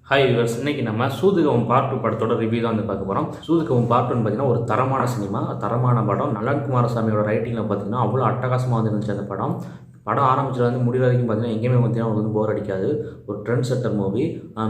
Hi viewers, இன்னைக்கு நம்ம சூதுகவும் part 2 படத்தோட ரிவ்யூ தான் வந்து பார்க்க போகிறோம். சூதுகவும் பார்ட் 1 பார்த்தீங்கன்னா ஒரு தரமான சினிமா, தரமான படம். நலன் குமாரசாமியோட ரைட்டிங்கில் பார்த்தீங்கன்னா அவ்வளோ அட்டகாசமாக வந்து இருந்துச்சு அந்த படம். படம் ஆரம்பிச்சதுலேருந்து முடிவு வரைக்கும் பார்த்தீங்கன்னா எங்கேயுமே பார்த்தீங்கன்னா உங்களுக்கு வந்து போர் அடிக்காது. ஒரு ட்ரெண்ட் செட்டர் மூவி,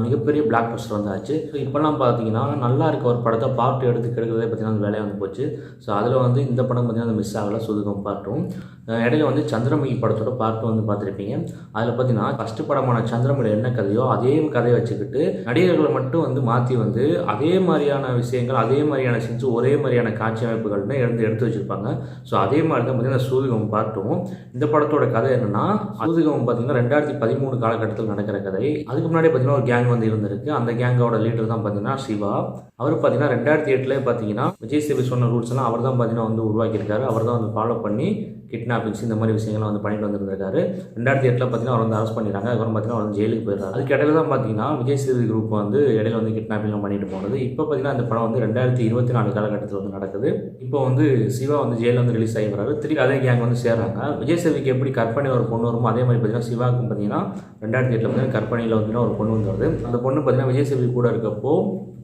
மிகப்பெரிய பிளாக் பஸ்டர் வந்தாச்சு. ஸோ இப்போல்லாம் பார்த்தீங்கன்னா நல்லா இருக்க ஒரு படத்தை பார்ட் 2 எடுத்து கெடுக்கிறதே பார்த்தீங்கன்னா அந்த வேலையாக வந்து போச்சு. ஸோ அதில் வந்து இந்த படம் பார்த்தீங்கன்னா மிஸ் ஆகலை. சூதுகவும் பார்ட் 2 இடையில வந்து சந்திரமுகி படத்தோட பார்ட் 2 வந்து பார்த்துருப்பீங்க. அதில் பார்த்தீங்கன்னா ஃபஸ்ட்டு படமான சந்திரமுகியில் என்ன கதையோ அதே கதையை வச்சுக்கிட்டு நடிகர்களை மட்டும் வந்து மாற்றி வந்து அதே மாதிரியான விஷயங்கள், அதே மாதிரியான சீன்ஸ், ஒரே மாதிரியான காட்சி அமைப்புகள்னு எடுத்து வச்சுருப்பாங்க. ஸோ அதே மாதிரி தான் பார்த்தீங்கன்னா சூதுகவும் பார்ட் 2. இந்த படத்தோட கதை என்னன்னா, சூதுகவும் பார்த்தீங்கன்னா 2013 காலகட்டத்தில் நடக்கிற கதை. அதுக்கு முன்னாடி பார்த்தீங்கன்னா ஒரு கேங் வந்து இருந்திருக்கு. அந்த கேங்கோட லீடர் தான் பார்த்தீங்கன்னா சிவா. அவர் பார்த்தீங்கன்னா 2008 பார்த்தீங்கன்னா விஜய் சேவி சொன்ன ரூல்ஸ் எல்லாம் அவர் தான் பார்த்தீங்கன்னா வந்து உருவாக்கியிருக்காரு. அவர் தான் வந்து ஃபாலோ பண்ணி கிட்னாப்பிங்ஸ் இந்த மாதிரி விஷயங்கள்லாம் வந்து பண்ணிட்டு வந்துருக்காரு. 2008 பார்த்தீங்கன்னா அவர் வந்து அரெஸ்ட் பண்ணிடுறாங்க. அதுக்கப்புறம் பார்த்தீங்கன்னா அவர் வந்து ஜெயிலுக்கு போயிடுறாரு. அதுக்கு இடையில தான் பார்த்தீங்கன்னா விஜய் சேவி குரூப் வந்து இடையில வந்து கிட்னாப்பிங்லாம் பண்ணிட்டு போனது. இப்போ பார்த்தீங்கன்னா அந்த படம் வந்து 2024 காலகட்டத்தில் வந்து நடக்குது. இப்போ வந்து சிவா வந்து ஜெயிலில் வந்து ரிலீஸ் ஆகி வராரு. திருப்பி அதே கேங் வந்து சேர்றாங்க. விஜய் சேவிக்கு எப்படி கற்பனை ஒரு பொண்ணு வருமோ அதே மாதிரி பார்த்தீங்கன்னா சிவாவுக்கும் பார்த்தீங்கன்னா 2008 பார்த்தீங்கன்னா கற்பனையில் வந்து ஒரு பொண்ணு வந்து வருது. அந்த பொண்ணு பார்த்தீங்கன்னா விஜய் சேவி கூட இருக்கப்போ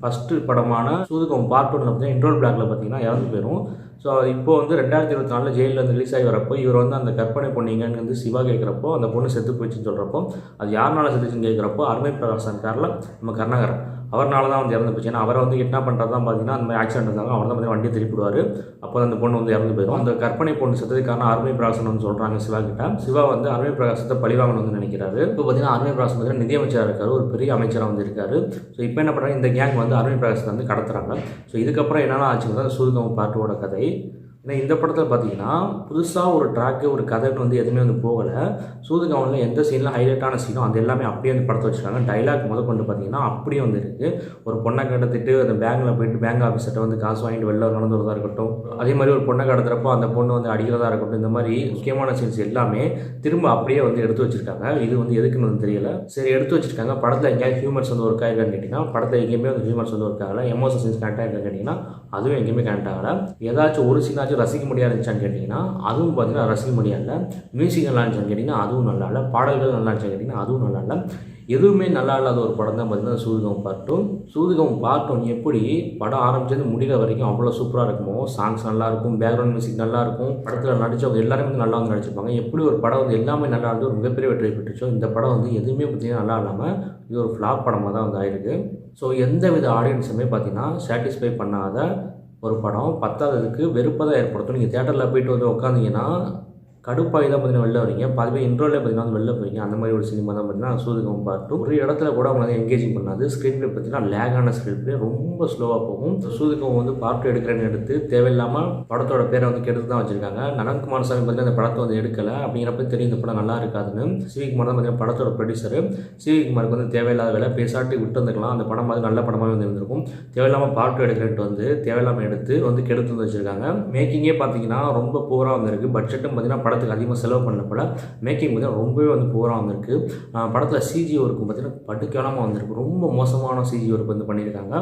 ஃபஸ்ட்டு படமான சூதுகவும் பார்ட் 1 பார்த்தீங்கன்னா இன்ட்ரோல் பிளாக்ல பார்த்தீங்கன்னா இறந்து போயிடும். ஸோ இப்போ வந்து 2024 ஜெயிலில் வந்து ரிலீஸ் ஆகி வரப்போ இவர் வந்து அந்த கற்பனை பொண்ணு எங்கன்னு வந்து சிவா கேட்குறப்போ அந்த பொண்ணு செத்து போயிடுச்சுன்னு சொல்கிறப்போ அது யாருனால செத்துச்சுன்னு கேட்குறப்போ அருமை பிரகாசன் இருக்கார்ல நம்ம கருணாகரன், அவர்னால தான் வந்து இறந்து போச்சு. ஏன்னா அவரை வந்து கிட்னாப் பண்ணுறது தான் பார்த்தீங்கன்னா அந்த மாதிரி ஆக்சிடென்ட் இருந்தாங்க. அவர் தான் பார்த்தீங்கன்னா வண்டியை திருப்பிடுவார். அப்போ அந்த பொண்ணு வந்து இறந்து போயிடும். அந்த கற்பனை பொண்ணு செத்ததுக்கு காரணம் அருமை பிரகாசன் வந்து சொல்கிறாங்க சிவா கிட்ட. சிவா வந்து அருமை பிரகாசத்தை பழிவாங்கன்னு வந்து நினைக்கிறாரு. இப்போ பார்த்தீங்கன்னா அருமை பிரகாசன் பார்த்தீங்கன்னா நிதியமைச்சராக இருக்காரு, ஒரு பெரிய அமைச்சராக வந்து இருக்காரு. ஸோ இப்போ என்ன பண்ணுறாங்க, இந்த கேங் வந்து அருமை பிரகாசத்தை வந்து கடத்துறாங்க. ஸோ இதுக்கப்புறம் என்னென்ன ஆச்சுன்னா சூதுகவும் பார்ட் 2 கதை. ஏன்னா இந்த படத்தில் பார்த்தீங்கன்னா புதுசாக ஒரு ட்ராக்கு, ஒரு கதைன்னு வந்து எதுவுமே வந்து போகலை. சூதுகவுனில் எந்த சீனில் ஹைலைட்டான சீனோ அது எல்லாமே அப்படியே வந்து படத்தை வச்சுருக்காங்க. டைலாக் கொண்டு பார்த்தீங்கன்னா அப்படியே வந்து இருக்குது. ஒரு பொண்ணை கடத்திட்டு அந்த பேங்கில் போயிட்டு பேங்க் ஆஃபீஸர்கிட்ட வந்து காசு வாங்கிட்டு வெளில நடந்து வரதா இருக்கட்டும், அதே மாதிரி ஒரு பொண்ணை கடத்துறப்போ அந்த பொண்ணு வந்து அடிக்கிறதா இருக்கட்டும், இந்த மாதிரி முக்கியமான சீன்ஸ் எல்லாமே திரும்ப அப்படியே வந்து எடுத்து வச்சுருக்காங்க. இது வந்து எதுக்குன்னு வந்து தெரியல. சரி, எடுத்து வச்சுருக்காங்க. படத்தில் எங்கேயாவது ஹியூமர்ஸ் வந்து ஒர்க் ஆகிருக்கான்னு கேட்டிங்கன்னா படத்தில் எங்கேயுமே வந்து ஹியூமர்ஸ் வந்து ஒர்க் ஆகலை. எமோஷன் சீன்ஸ் கனெக்ட் ஆகிருக்கான்னு கேட்டிங்கன்னா அதுவும் எங்கேயுமே கனெக்ட் ஆகலை. ஏதாச்சும் ஒரு சீனாச்சும் ரசிக்க முடியாது இருந்துச்சான்னு கேட்டிங்கன்னா அதுவும் பார்த்தீங்கன்னா ரசிக்க முடியல. மியூசிக் நல்லா இருந்துச்சான்னு கேட்டிங்கன்னா அதுவும் நல்லா இல்லை. பாடல்கள் நல்லா இருந்துச்சான்னு கேட்டிங்கன்னா அதுவும் நல்லா இல்லை. எதுவுமே நல்லா இல்லாத ஒரு படம் தான் பார்த்தீங்கன்னா சூதுகவும் பார்ட் 2. சூதுகவும் பார்ட் 1 எப்படி படம் ஆரம்பிச்சது முடிகிற வரைக்கும் அவ்வளோ சூப்பராக இருக்குமோ, சாங்ஸ் நல்லாயிருக்கும், பேக்ரவுண்ட் மியூசிக் நல்லாயிருக்கும், படத்தில் நடித்தவங்க எல்லாருமே வந்து நல்லா வந்து நடிச்சிருப்பாங்க. எப்படி ஒரு படம் வந்து எல்லாமே நல்லா இருந்து ஒரு மிகப்பெரிய வெற்றி பெற்றுச்சோ, இந்த படம் வந்து எதுவுமே பார்த்தீங்கன்னா நல்லா இல்லாமல் இது ஒரு ஃப்ளாப் படமாக தான் வந்து ஆயிருக்கு. ஸோ எந்த வித ஆடியன்ஸுமே பார்த்தீங்கன்னா சாட்டிஸ்ஃபை பண்ணாத ஒரு படம். பத்தாததுக்கு வெறுப்பை தான் ஏற்படுத்தும். நீங்கள் தேட்டரில் போயிட்டு வந்து உட்காந்திங்கன்னா கடுப்பாகி தான் பார்த்தீங்கன்னா வெளில வரீங்க. பாதி இன்ட்ரோலே பார்த்தீங்கன்னா வந்து வெளில போகிறீங்க. அந்த மாதிரி ஒரு சினிமா தான் பார்த்தீங்கன்னா சூதுகவும் பார்ட் 2. ஒரு இடத்துல கூட அவங்க வந்து என்கேஜிங் பண்ணாது. ஸ்க்ரீன் ப்ளே பார்த்தீங்கன்னா லேகான ஸ்க்ரீன் ப்ளே, ரொம்ப ஸ்லோவாக போகும். சூதுகவும் வந்து பார்ட் 2 எடுக்கிறேன்னு எடுத்து தேவையில்லாமல் படத்தோட பேரை வந்து கெடுத்து தான் வச்சுருக்காங்க. நலன் குமாரசாமி பார்த்தீங்கன்னா அந்த படத்தை வந்து எடுக்கலை அப்படிங்கிறப்ப தெரியும் இந்த படம் நல்லா இருக்காதுன்னு. சிவிகுமார் தான் பார்த்தீங்கன்னா படத்தோட ப்ரொடியூசர். சிவிகுமாருக்கு வந்து தேவையில்லாத வேலை பேசாட்டி விட்டு வந்துருக்கலாம். அந்த படம் வந்து நல்ல படமாக வந்து இருந்திருக்கும். தேவையில்லாமல் பார்ட் 2 எடுக்கிறேன்ட்டு வந்து தேவையில்லாமல் எடுத்து வந்து கெடுத்து வந்து வச்சுருக்காங்க. மேக்கிங்கே பார்த்தீங்கன்னா ரொம்ப பூராக வந்திருக்கு. பட்ஜெட்டும் பார்த்தீங்கன்னா படத்துக்கு அதிகமாக செலவு பண்ண போல மேக்கிங் பார்த்தீங்கன்னா ரொம்பவே வந்து பூராக வந்திருக்கு. படத்தில் சிஜி ஒர்க்கு பார்த்தீங்கன்னா படுக்கையானமாக வந்திருக்கு. ரொம்ப மோசமான சிஜி ஒர்க் வந்து பண்ணியிருக்காங்க.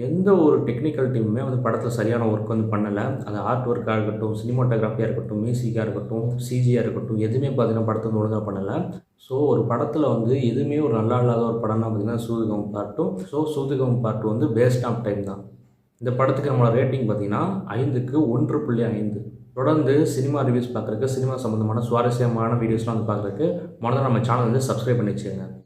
எந்த ஒரு டெக்னிக்கல் டீமுமே வந்து படத்தில் சரியான ஒர்க் வந்து பண்ணலை. அது ஆர்ட் ஒர்க்காக இருக்கட்டும், சினிமாட்டோகிராஃபியாக இருக்கட்டும், மியூசிக்காக இருக்கட்டும், சிஜியாக இருக்கட்டும், எதுவுமே பார்த்தீங்கன்னா படத்தை வந்து ஒழுங்காக பண்ணலை. ஸோ ஒரு படத்தில் வந்து எதுவுமே ஒரு நல்லா இல்லாத ஒரு படம்னா பார்த்தீங்கன்னா சூதுகவும் பார்ட் 2. ஸோ சூதுகவும் பார்ட் 2 வந்து வேஸ்ட் ஆஃப் டைம் தான். இந்த படத்துக்கு நம்மளோட ரேட்டிங் பார்த்தீங்கன்னா 5க்கு 1.5. தொடர்ந்து சினிமா ரிவ்யூஸ் பார்க்குறதுக்கு, சினிமா சம்மந்தமான சுவாரஸ்யமான வீடியோஸ்லாம் வந்து பார்க்குறதுக்கு முதல்ல நம்ம சேனல் வந்து சப்ஸ்கிரைப் பண்ணி வச்சுக்கோங்க.